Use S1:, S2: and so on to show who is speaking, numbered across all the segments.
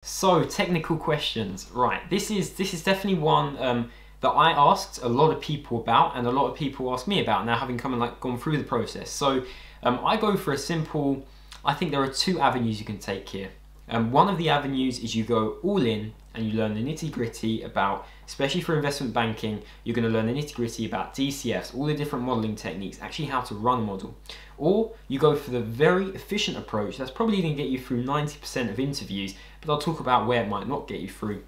S1: So technical questions, right? This is definitely one that I asked a lot of people about, and a lot of people asked me about now, having come and gone through the process. So I go for a simple. I think there are two avenues you can take here. One of the avenues is you go all in and you learn the nitty-gritty about, especially for investment banking, you're going to learn the nitty-gritty about DCFs, all the different modeling techniques, actually how to run a model. Or you go for the very efficient approach that's probably going to get you through 90% of interviews, but I'll talk about where it might not get you through,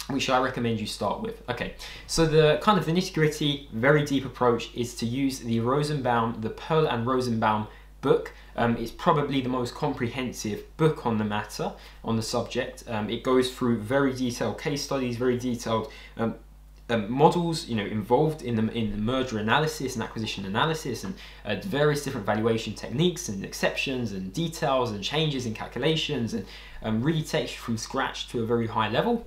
S1: which I recommend you start with. Okay, so the kind of the nitty-gritty, very deep approach is to use the Pearl and Rosenbaum book. It's probably the most comprehensive book on the matter, on the subject. It goes through very detailed case studies, very detailed models, involved in the merger analysis and acquisition analysis, and various different valuation techniques and exceptions and details and changes in calculations, and really takes you from scratch to a very high level.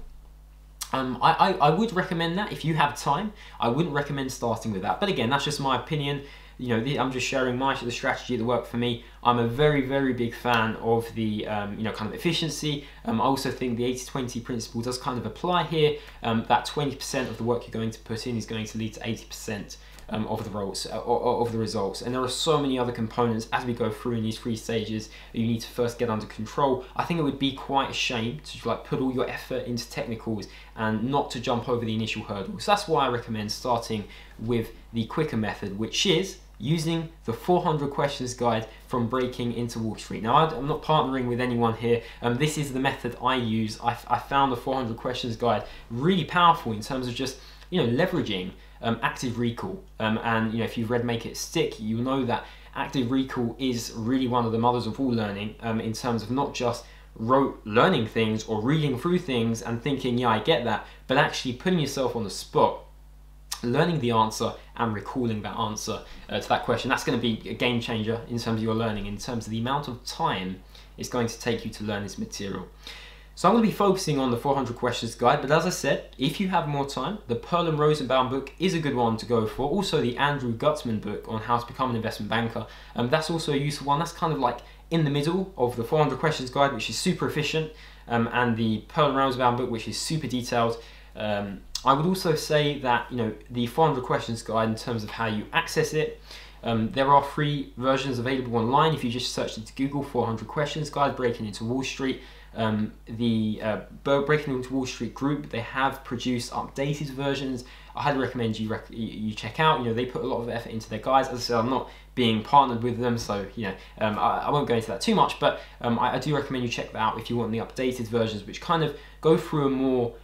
S1: I would recommend that if you have time. I wouldn't recommend starting with that, but again, that's just my opinion. I'm just sharing the strategy that worked for me. I'm a very, very big fan of the kind of efficiency. I also think the 80-20 principle does kind of apply here. That 20% of the work you're going to put in is going to lead to 80% of the results. And there are so many other components as we go through in these 3 stages that you need to first get under control. I think it would be quite a shame to put all your effort into technicals and not to jump over the initial hurdles. So that's why I recommend starting with the quicker method, which is using the 400 questions guide from Breaking into Wall Street. Now, I'm not partnering with anyone here. This is the method I use. I found the 400 questions guide really powerful in terms of just leveraging active recall. And if you've read Make It Stick, you know that active recall is really one of the mothers of all learning, in terms of not just learning things or reading through things and thinking, yeah, I get that, but actually putting yourself on the spot, learning the answer and recalling that answer to that question. That's going to be a game changer in terms of your learning, in terms of the amount of time it's going to take you to learn this material. So I'm going to be focusing on the 400 questions guide, but as I said, if you have more time, the Pearl and Rosenbaum book is a good one to go for. Also the Andrew Gutzman book on how to become an investment banker, that's also a useful one. That's kind of like in the middle of the 400 questions guide, which is super efficient, and the Pearl and Rosenbaum book, which is super detailed. I would also say that the 400 questions guide, in terms of how you access it, there are free versions available online. If you just search into Google 400 questions guide Breaking into Wall Street, the Breaking into Wall Street group, they have produced updated versions. I highly recommend you check out. They put a lot of effort into their guides. As I said, I'm not being partnered with them, so I won't go into that too much, but I do recommend you check that out if you want the updated versions, which kind of go through a more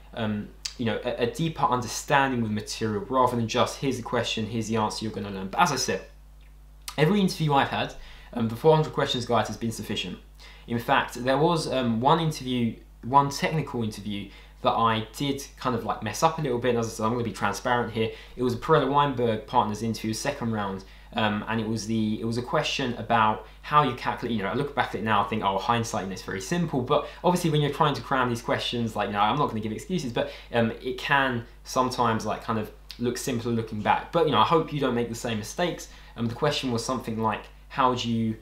S1: a deeper understanding of the material, rather than just here's the question, here's the answer you're going to learn. But as I said, every interview I've had, the 400 questions guide has been sufficient. In fact, there was one technical interview that I did kind of mess up a little bit, and as I said, I'm going to be transparent here. It was a Perella Weinberg Partners interview, second round, and it was a question about how you calculate. I look back at it now, I think, oh, hindsight, it's very simple. But obviously, when you're trying to cram these questions, I'm not going to give excuses, but it can sometimes kind of look simpler looking back. But I hope you don't make the same mistakes. The question was something like, how do you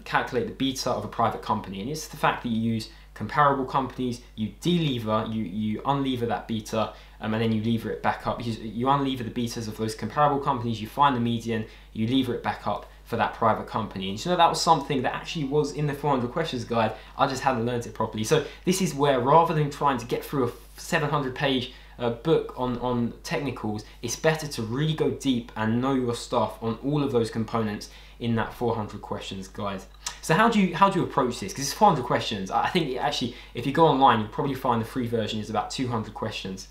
S1: calculate the beta of a private company? And it's the fact that you use comparable companies, you delever, you unlever that beta, and then you lever it back up. You unlever the betas of those comparable companies, you find the median, you lever it back up for that private company. And that was something that actually was in the 400 questions guide. I just hadn't learned it properly. So this is where, rather than trying to get through a 700-page book on technicals, it's better to really go deep and know your stuff on all of those components in that 400 questions guide. So how do you approach this? Because it's 400 questions. I think actually, if you go online, you'll probably find the free version is about 200 questions.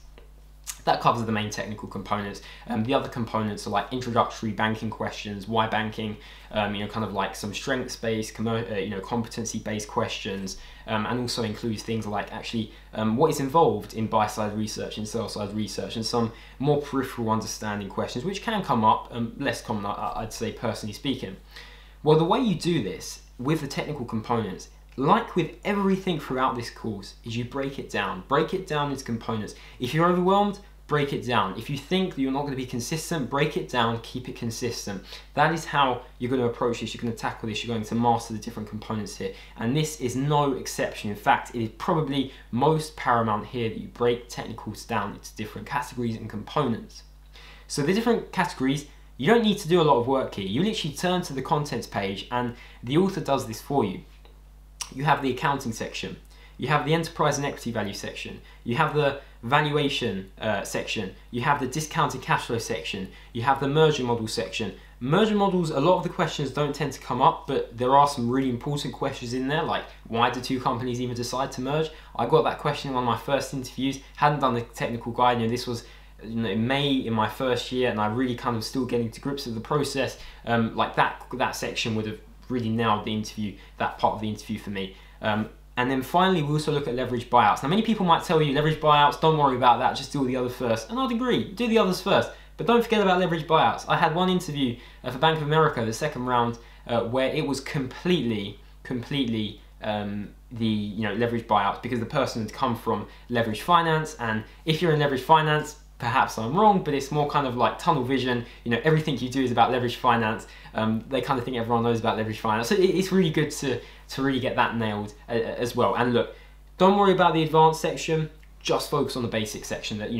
S1: That covers the main technical components. The other components are introductory banking questions, why banking, kind of some strengths-based, competency-based questions, and also includes things like actually what is involved in buy-side research and sell-side research, and some more peripheral understanding questions, which can come up, less common, I'd say, personally speaking. Well, the way you do this with the technical components, like with everything throughout this course, is you break it down into components. If you're overwhelmed, break it down. If you think that you're not going to be consistent, break it down, keep it consistent. That is how you're going to approach this, you're going to tackle this, you're going to master the different components here. And this is no exception. In fact, it is probably most paramount here that you break technicals down into different categories and components. So the different categories, you don't need to do a lot of work here. You literally turn to the contents page and the author does this for you. You have the accounting section, you have the enterprise and equity value section, you have the valuation section, you have the discounted cash flow section, you have the merger model section. Merger models, a lot of the questions don't tend to come up, but there are some really important questions in there, like why do two companies even decide to merge? I got that question in one of my first interviews, hadn't done the technical guide, this was in May in my first year, and I really kind of still getting to grips with the process. Like that section would have really nailed the interview, that part of the interview for me. And then finally, we also look at leverage buyouts. Now, many people might tell you leverage buyouts, don't worry about that, just do all the others first. And I'd agree, do the others first. But don't forget about leverage buyouts. I had one interview for Bank of America, the second round, where it was completely the leverage buyouts, because the person had come from leverage finance. And if you're in leverage finance, perhaps I'm wrong, but it's more kind of like tunnel vision. Everything you do is about leverage finance. They kind of think everyone knows about leverage finance. So it's really good to really get that nailed as well. And look, don't worry about the advanced section, just focus on the basic section. That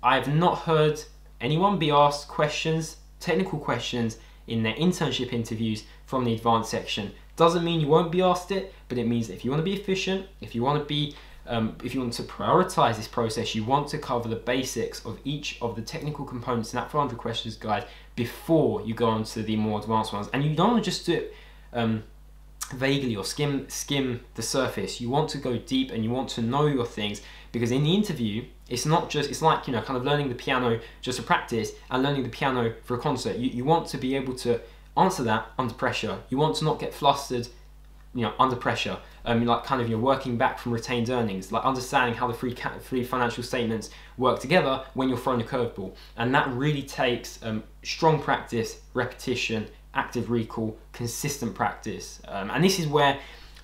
S1: I have not heard anyone be asked questions, technical questions, in their internship interviews from the advanced section. Doesn't mean you won't be asked it, but it means that if you want to be efficient, if you want to prioritize this process, you want to cover the basics of each of the technical components in that 400 questions guide before you go on to the more advanced ones. And you don't want to just do it vaguely or skim the surface. You want to go deep and you want to know your things, because in the interview, it's not just, it's like, kind of learning the piano just for practice and learning the piano for a concert. You want to be able to answer that under pressure. You want to not get flustered, under pressure. Like kind of working back from retained earnings, like understanding how the three financial statements work together when you're thrown a curveball. And that really takes strong practice, repetition, active recall, consistent practice. And this is where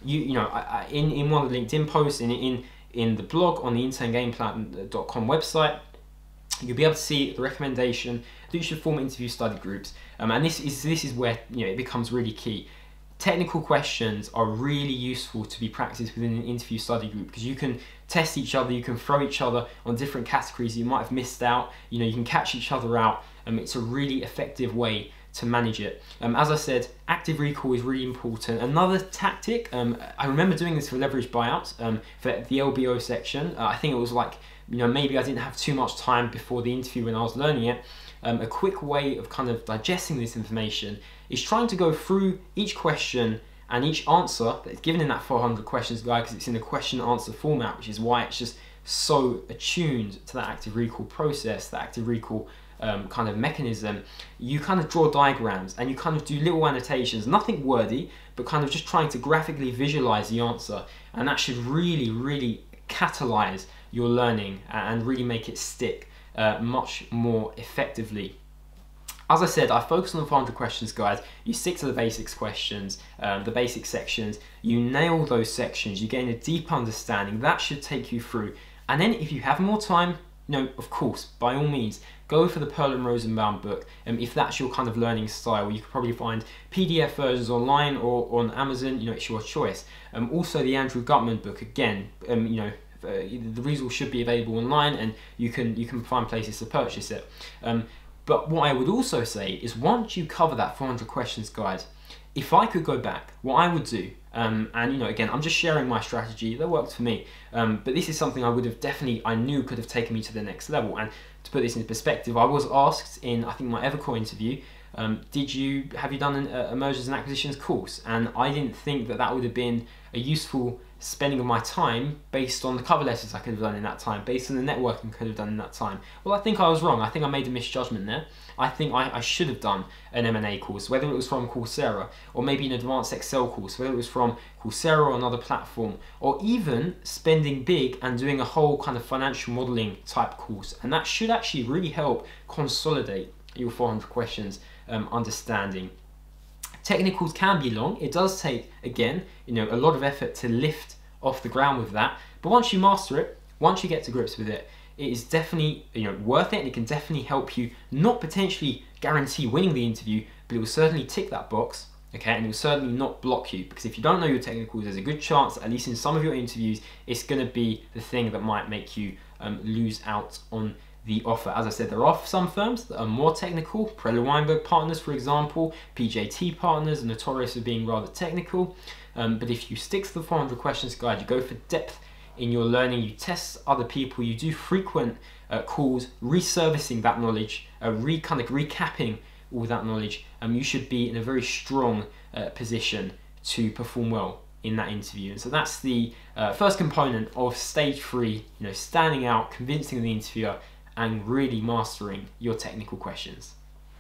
S1: in one of the LinkedIn posts, in the blog on the interngameplan.com website, you'll be able to see the recommendation that you should form interview study groups. And this is where it becomes really key. Technical questions are really useful to be practiced within an interview study group, because you can test each other, you can throw each other on different categories you might have missed out, you can catch each other out. It's a really effective way to manage it. As I said, active recall is really important. Another tactic, I remember doing this for leverage buyouts, for the LBO section. I think it was like, maybe I didn't have too much time before the interview when I was learning it. A quick way of kind of digesting this information is trying to go through each question and each answer that's given in that 400 questions guide, because it's in a question answer format, which is why it's just so attuned to that active recall process, that active recall kind of mechanism. You kind of draw diagrams and you kind of do little annotations, nothing wordy, but kind of just trying to graphically visualize the answer. And that should really catalyze your learning and really make it stick much more effectively. As I said, I focus on the 400 questions guide. You stick to the basics questions, the basic sections, you nail those sections, you gain a deep understanding. That should take you through. And then if you have more time, of course, by all means, go for the Pearl and Rosenbaum book. If that's your kind of learning style, you can probably find PDF versions online or on Amazon, it's your choice. Also the Andrew Gutman book, again, the resource should be available online and you can find places to purchase it. But what I would also say is, once you cover that 400 questions guide, if I could go back, what I would do, and again, I'm just sharing my strategy that worked for me, but this is something I would have I knew could have taken me to the next level. And to put this into perspective, I was asked in, I think, my Evercore interview, have you done a mergers and acquisitions course? And I didn't think that would have been a useful spending of my time based on the cover letters I could have done in that time, based on the networking I could have done in that time. Well, I think I was wrong. I think I made a misjudgment there. I think I should have done an M&A course, whether it was from Coursera, or maybe an advanced Excel course, whether it was from Coursera or another platform, or even spending big and doing a whole kind of financial modeling type course. And that should actually really help consolidate your 400 questions understanding. Technicals can be long. It does take, again, a lot of effort to lift off the ground with that. But once you master it, once you get to grips with it, it is definitely worth it, and it can definitely help you not potentially guarantee winning the interview, but it will certainly tick that box. Okay, and it will certainly not block you, because if you don't know your technicals, there's a good chance that at least in some of your interviews, it's going to be the thing that might make you lose out on the offer. As I said, there are some firms that are more technical. Preller Weinberg Partners, for example, PJT Partners are notorious for being rather technical. But if you stick to the 400 questions guide, you go for depth in your learning, you test other people, you do frequent calls, resurfacing that knowledge, kind of recapping all that knowledge, you should be in a very strong position to perform well in that interview. And so that's the first component of stage 3, standing out, convincing the interviewer, and really mastering your technical questions.